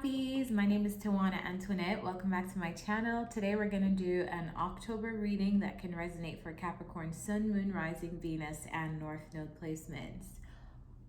Cappies, my name is Tawanantoinette. Welcome back to my channel. Today we're going to do an October reading that can resonate for Capricorn, Sun, Moon, Rising, Venus, and North Node placements.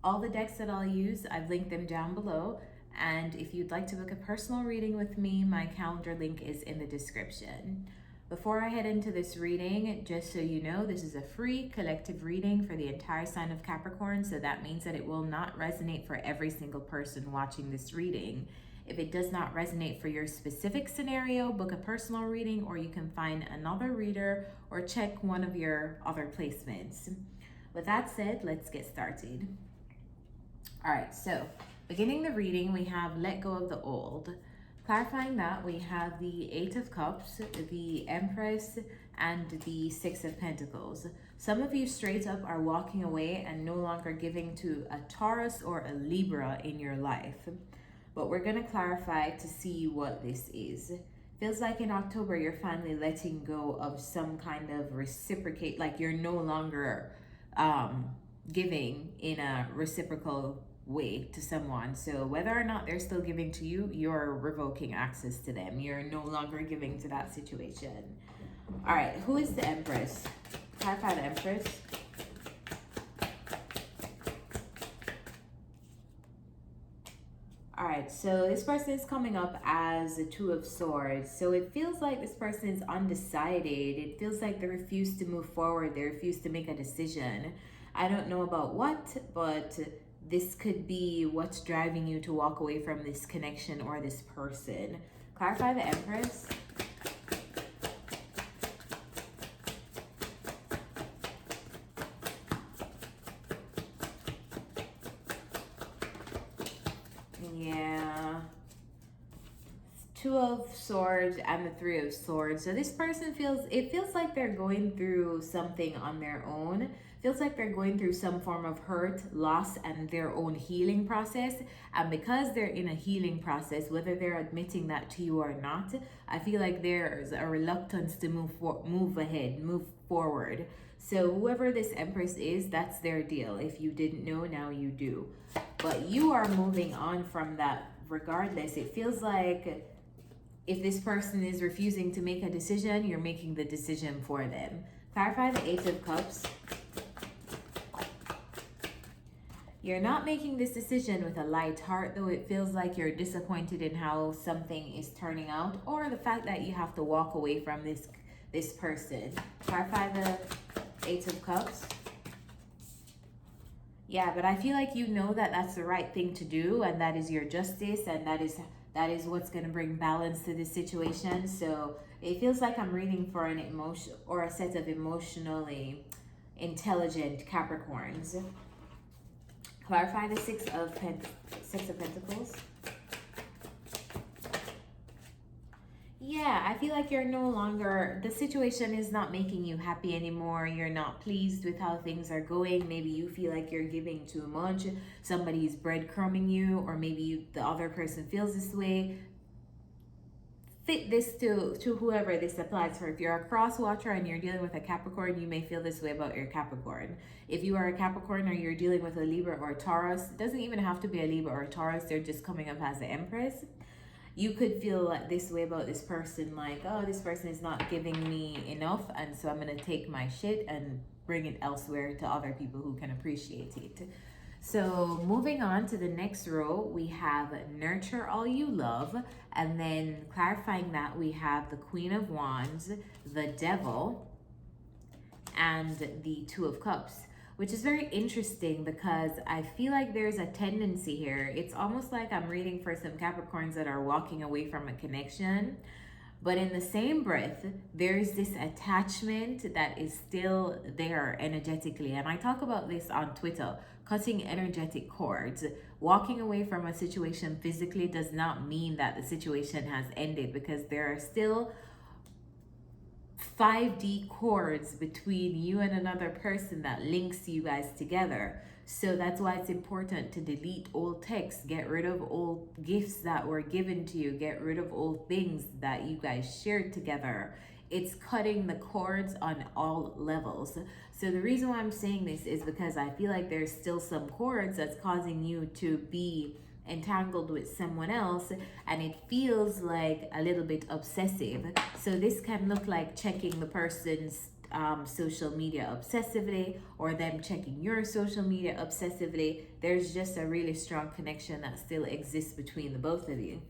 All the decks that I'll use, I've linked them down below. And if you'd like to book a personal reading with me, my calendar link is in the description. Before I head into this reading, just so you know, this is a free collective reading for the entire sign of Capricorn, so that means that it will not resonate for every single person watching this reading. If it does not resonate for your specific scenario, book a personal reading, or you can find another reader or check one of your other placements. With that said, let's get started. All right, so beginning the reading, we have Let Go of the Old. Clarifying that, we have the Eight of Cups, the Empress, and the Six of Pentacles. Some of you straight up are walking away and no longer giving to a Taurus or a Libra in your life. But we're going to clarify to see what this is. Feels like in October, you're finally letting go of some kind of reciprocate, like you're no longer giving in a reciprocal way to someone. So whether or not they're still giving to you, you're revoking access to them. You're no longer giving to that situation. All right, who is the Empress? Clarify the Empress. All right, so this person is coming up as a Two of Swords. So it feels like this person is undecided. It feels like they refuse to move forward. They refuse to make a decision. I don't know about what, but this could be what's driving you to walk away from this connection or this person. Clarify the Empress. Yeah. Two of Swords and the Three of Swords. So this person feels like they're going through something on their own. Feels like they're going through some form of hurt, loss, and their own healing process. And because they're in a healing process, whether they're admitting that to you or not, I feel like there's a reluctance to move ahead, move forward. So whoever this Empress is, that's their deal. If you didn't know, now you do. But you are moving on from that regardless. It feels like if this person is refusing to make a decision, you're making the decision for them. Clarify the Eight of Cups. You're not making this decision with a light heart, though it feels like you're disappointed in how something is turning out, or the fact that you have to walk away from this person. Clarify the Eight of Cups. Yeah, but I feel like you know that that's the right thing to do, and that is your justice, and that is what's going to bring balance to this situation. So it feels like I'm reading for an emotion or a set of emotionally intelligent Capricorns. Clarify the Six of Pentacles. Yeah, I feel like you're no longer, the situation is not making you happy anymore. You're not pleased with how things are going. Maybe you feel like you're giving too much. Somebody's breadcrumbing you, or maybe the other person feels this way. Fit this to whoever this applies for. If you're a cross watcher and you're dealing with a Capricorn, you may feel this way about your Capricorn. If you are a Capricorn or you're dealing with a Libra or a Taurus, it doesn't even have to be a Libra or a Taurus, they're just coming up as the Empress. You could feel like this way about this person, like, oh, this person is not giving me enough, and so I'm going to take my shit and bring it elsewhere to other people who can appreciate it. So moving on to the next row, we have Nurture All You Love, and then clarifying that, we have the Queen of Wands, the Devil, and the Two of Cups, which is very interesting because I feel like there's a tendency here. It's almost like I'm reading for some Capricorns that are walking away from a connection, but in the same breath, there's this attachment that is still there energetically. And I talk about this on Twitter, cutting energetic cords. Walking away from a situation physically does not mean that the situation has ended, because there are still 5D cords between you and another person that links you guys together. So that's why it's important to delete old texts, get rid of old gifts that were given to you, get rid of old things that you guys shared together. It's cutting the cords on all levels. So the reason why I'm saying this is because I feel like there's still some cords that's causing you to be entangled with someone else, and it feels like a little bit obsessive. So this can look like checking the person's social media obsessively, or them checking your social media obsessively. There's just a really strong connection that still exists between the both of you.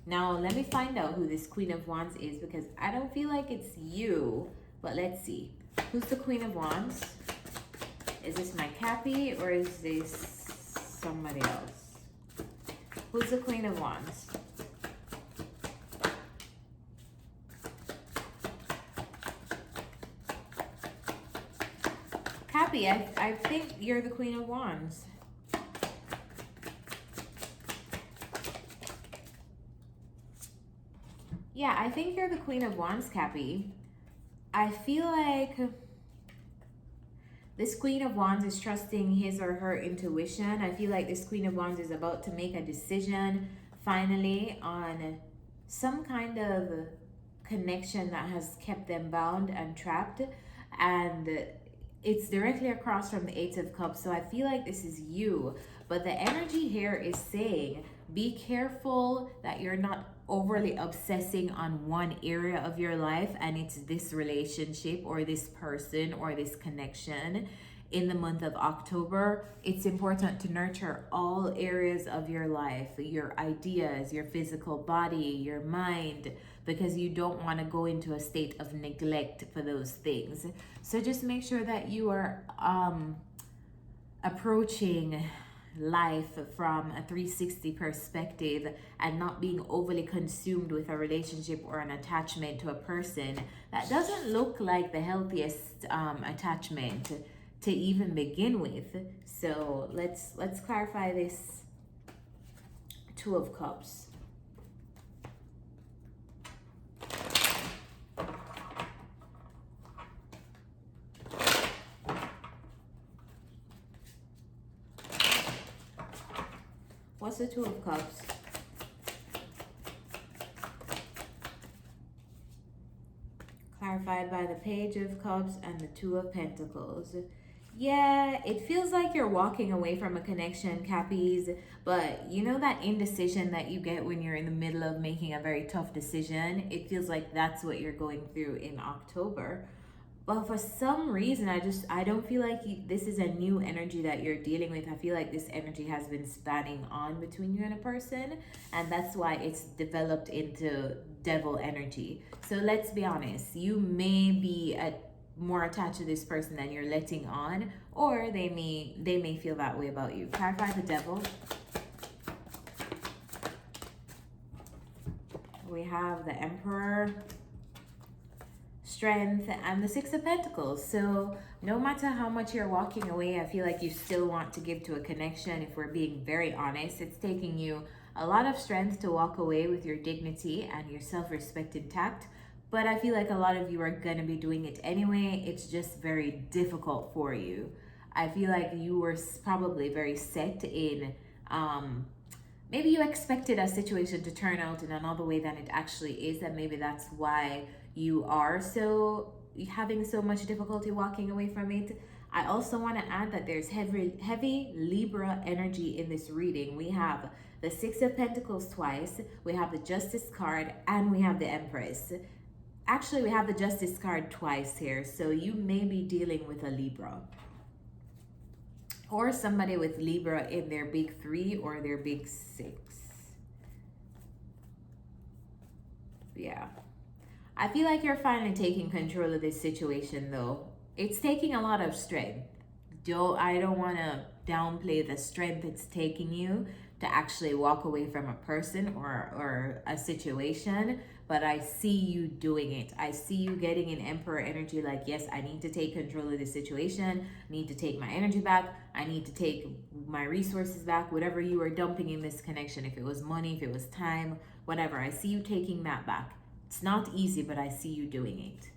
Now let me find out who this Queen of Wands is, because I don't feel like it's you, but let's see. Who's the Queen of Wands? Is this my Cappy, or is this somebody else? Who's the Queen of Wands? Cappy, I think you're the Queen of Wands. Yeah, I think you're the Queen of Wands, Cappy. I feel like this Queen of Wands is trusting his or her intuition. I feel like this Queen of Wands is about to make a decision finally on some kind of connection that has kept them bound and trapped. And it's directly across from the Eight of Cups. So I feel like this is you. But the energy here is saying, be careful that you're not overly obsessing on one area of your life, and it's this relationship or this person or this connection. In the month of October, it's important to nurture all areas of your life, your ideas, your physical body, your mind, because you don't want to go into a state of neglect for those things. So just make sure that you are approaching life from a 360 perspective and not being overly consumed with a relationship or an attachment to a person that doesn't look like the healthiest attachment to even begin with. So let's clarify this Two of Cups. What's the Two of Cups? Clarified by the Page of Cups and the Two of Pentacles. Yeah, it feels like you're walking away from a connection, Cappies, but you know that indecision that you get when you're in the middle of making a very tough decision? It feels like that's what you're going through in October. But for some reason, I don't feel like this is a new energy that you're dealing with. I feel like this energy has been spanning on between you and a person, and that's why it's developed into devil energy. So let's be honest, you may be more attached to this person than you're letting on, or they may feel that way about you. Clarify the Devil. We have the Emperor, Strength, and the Six of Pentacles. So no matter how much you're walking away, I feel like you still want to give to a connection. If we're being very honest, it's taking you a lot of strength to walk away with your dignity and your self-respect intact. But I feel like a lot of you are going to be doing it anyway. It's just very difficult for you. I feel like you were probably very set in, maybe you expected a situation to turn out in another way than it actually is. And maybe that's why you are having so much difficulty walking away from it. I also want to add that there's heavy Libra energy in this reading. We have the Six of Pentacles twice, we have the Justice card, and we have the Empress. Actually, we have the Justice card twice here, so you may be dealing with a Libra. Or somebody with Libra in their big 3 or their big 6. Yeah. I feel like you're finally taking control of this situation, though. It's taking a lot of strength. I don't want to downplay the strength it's taking you to actually walk away from a person or a situation, but I see you doing it. I see you getting an Emperor energy, like, yes, I need to take control of this situation. I need to take my energy back. I need to take my resources back, whatever you were dumping in this connection, if it was money, if it was time, whatever. I see you taking that back. It's not easy, but I see you doing it.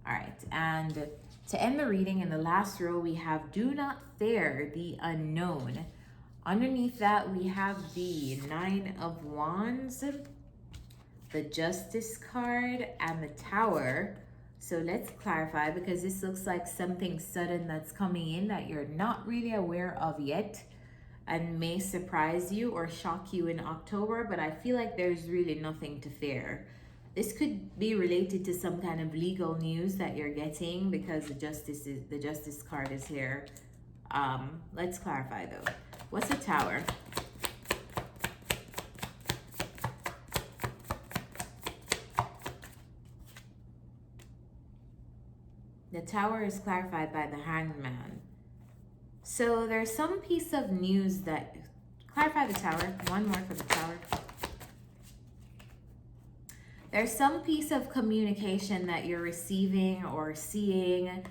All right, and to end the reading, in the last row, we have Do Not Fear the Unknown. Underneath that, we have the Nine of Wands, the Justice card, and the Tower. So let's clarify, because this looks like something sudden that's coming in that you're not really aware of yet. and may surprise you or shock you in October, but I feel like there's really nothing to fear. This could be related to some kind of legal news that you're getting, because the Justice card is here. Let's clarify though. What's a Tower? The Tower is clarified by the Hanged Man. So there's some piece of news that... Clarify the Tower. One more for the Tower. There's some piece of communication that you're receiving or seeing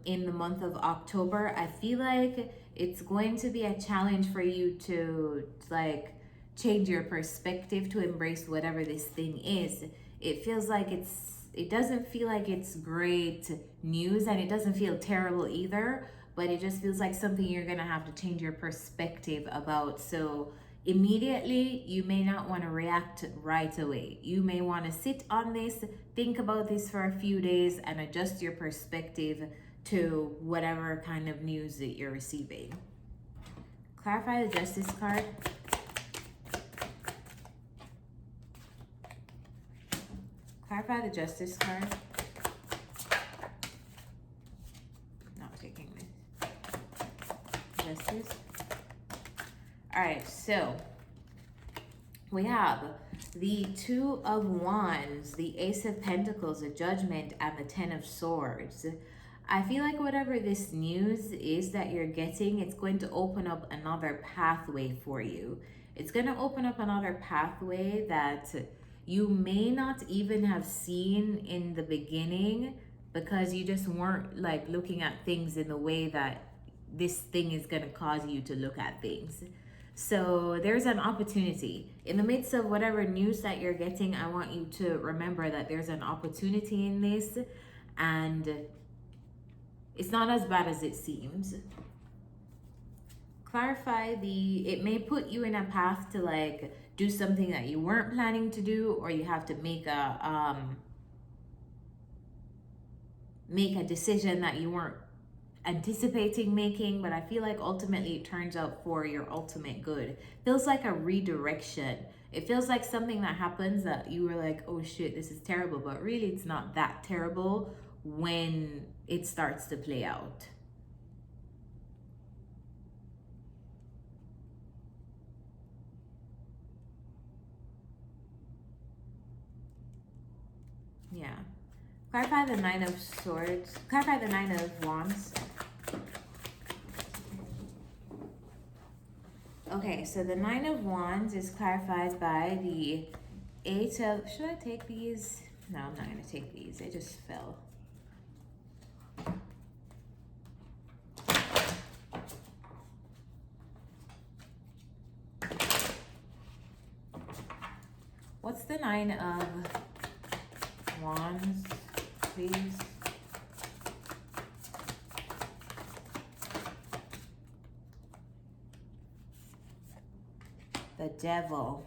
in the month of October. I feel like it's going to be a challenge for you to like change your perspective, to embrace whatever this thing is. It feels like it doesn't feel like it's great news, and it doesn't feel terrible either, but it just feels like something you're gonna have to change your perspective about. So immediately, you may not want to react right away. You may want to sit on this, think about this for a few days, and adjust your perspective to whatever kind of news that you're receiving. Clarify the Justice card. Clarify the Justice card. Not taking this. Justice. All right, so we have the Two of Wands, the Ace of Pentacles, the Judgment, and the Ten of Swords. I feel like whatever this news is that you're getting, it's going to open up another pathway for you. It's going to open up another pathway that you may not even have seen in the beginning, because you just weren't like looking at things in the way that this thing is going to cause you to look at things. So there's an opportunity in the midst of whatever news that you're getting. I want you to remember that there's an opportunity in this, and it's not as bad as it seems. Clarify it may put you in a path to like do something that you weren't planning to do, or you have to make a decision that you weren't anticipating making, but I feel like ultimately it turns out for your ultimate good. Feels like a redirection. It feels like something that happens that you were like, oh shit, this is terrible, but really it's not that terrible when it starts to play out. Yeah. Clarify the Nine of Swords. Clarify the Nine of Wands. Okay, so the Nine of Wands is clarified by the Eight of... Should I take these? No, I'm not going to take these. They just fell. What's the Nine of Wands, please? The Devil.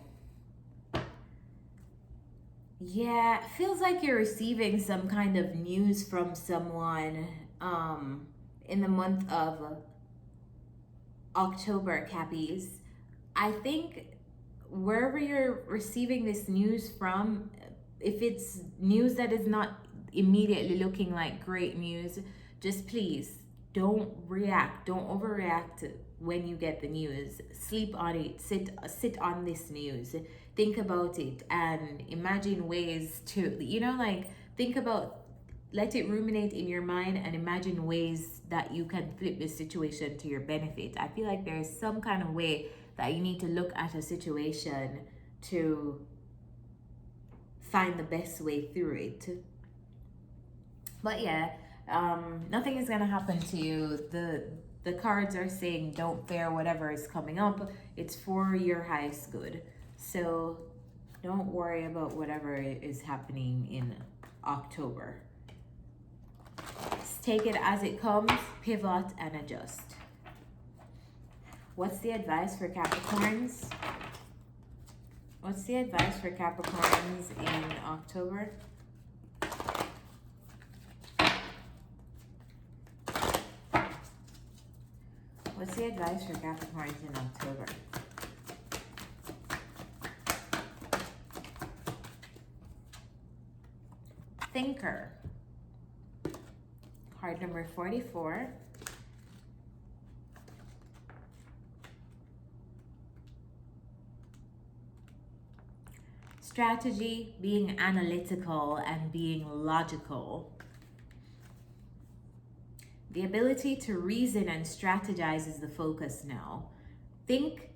Yeah, it feels like you're receiving some kind of news from someone in the month of October, Cappies. I think wherever you're receiving this news from, if it's news that is not immediately looking like great news, just please don't react. Don't overreact when you get the news. Sleep on it. Sit on this news. Think about it and imagine ways to, think about, let it ruminate in your mind and imagine ways that you can flip this situation to your benefit. I feel like there's some kind of way that you need to look at a situation to find the best way through it. But yeah, nothing is gonna happen to you. The cards are saying don't fear whatever is coming up. It's for your highest good. So don't worry about whatever is happening in October. Just take it as it comes, pivot and adjust. What's the advice for Capricorns? What's the advice for Capricorns in October? What's the advice for Capricorns in October? Thinker. Card number 44. Strategy, being analytical and being logical. The ability to reason and strategize is the focus now. Take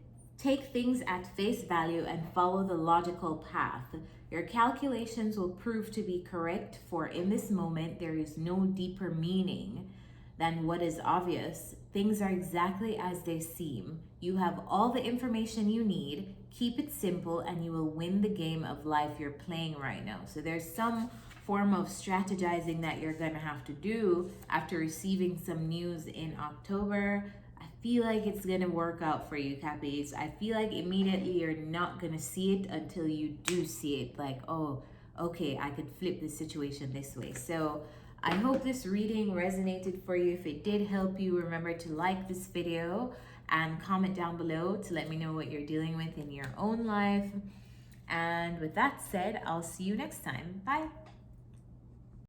things at face value and follow the logical path. Your calculations will prove to be correct, for in this moment there is no deeper meaning than what is obvious. Things are exactly as they seem. You have all the information you need. Keep it simple and you will win the game of life you're playing right now. So there's some form of strategizing that you're gonna have to do after receiving some news in October. I feel like it's gonna work out for you, Cappies. I feel like immediately you're not gonna see it until you do see it. Like, oh, okay, I could flip the situation this way. So I hope this reading resonated for you. If it did help you, remember to like this video and comment down below to let me know what you're dealing with in your own life. And with that said, I'll see you next time. Bye.